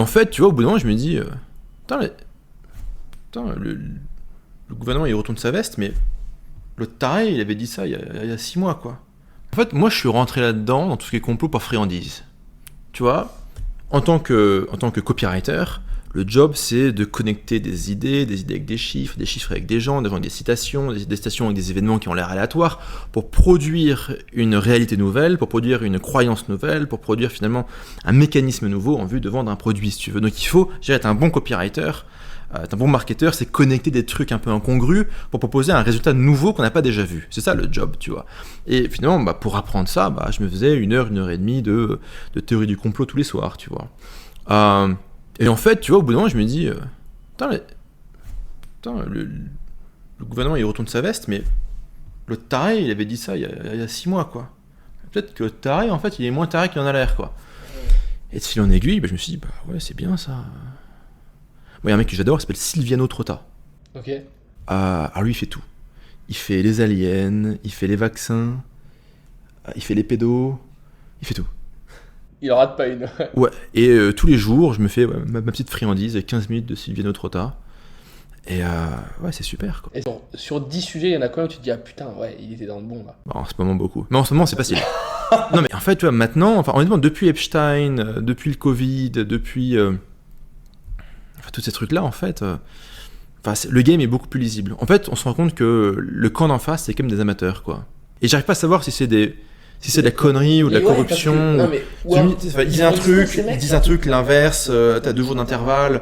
en fait, tu vois, au bout d'un moment, je me dis, le gouvernement, il retourne sa veste, mais l'autre taré, il avait dit ça il y a 6 mois, quoi. En fait, moi, je suis rentré là-dedans, dans tout ce qui est complot par friandise. Tu vois, en tant que copywriter, le job, c'est de connecter des idées avec des chiffres avec des gens avec des citations, des citations avec des événements qui ont l'air aléatoires, pour produire une réalité nouvelle, pour produire une croyance nouvelle, pour produire finalement un mécanisme nouveau en vue de vendre un produit, si tu veux. Donc il faut, je dirais, être un bon copywriter, être un bon marketeur, c'est connecter des trucs un peu incongrus pour proposer un résultat nouveau qu'on n'a pas déjà vu. C'est ça le job, tu vois. Et finalement, pour apprendre ça, je me faisais 1 heure et demie de théorie du complot tous les soirs, tu vois. Et en fait, tu vois, au bout d'un moment, je me dis, le gouvernement, il retourne sa veste, mais l'autre taré, il avait dit ça il y a 6 mois, quoi. Peut-être que le taré, en fait, il est moins taré qu'il en a l'air, quoi. Et de fil en aiguille, je me suis dit, ouais, c'est bien ça. Moi, il y a un mec que j'adore, qui s'appelle Silviano Trotta. Ok. Alors lui, il fait tout. Il fait les aliens, il fait les vaccins, il fait les pédos, il fait tout. Il en rate pas une. Ouais, et tous les jours, je me fais ma petite friandise avec 15 minutes de Silviano Trotta. Et ouais, c'est super, quoi. Et sur 10 sujets, il y en a combien où tu te dis, ah putain, ouais, il était dans le bon là. En ce moment, beaucoup. Mais en ce moment, c'est facile. Non, mais en fait, tu vois, maintenant, honnêtement, depuis Epstein, depuis le Covid, depuis tous ces trucs-là, en fait, le game est beaucoup plus lisible. En fait, on se rend compte que le camp d'en face, c'est quand même des amateurs, quoi. Et j'arrive pas à savoir si c'est de la connerie ou de la corruption. Ils disent un truc, l'inverse, t'as 2 jours d'intervalle,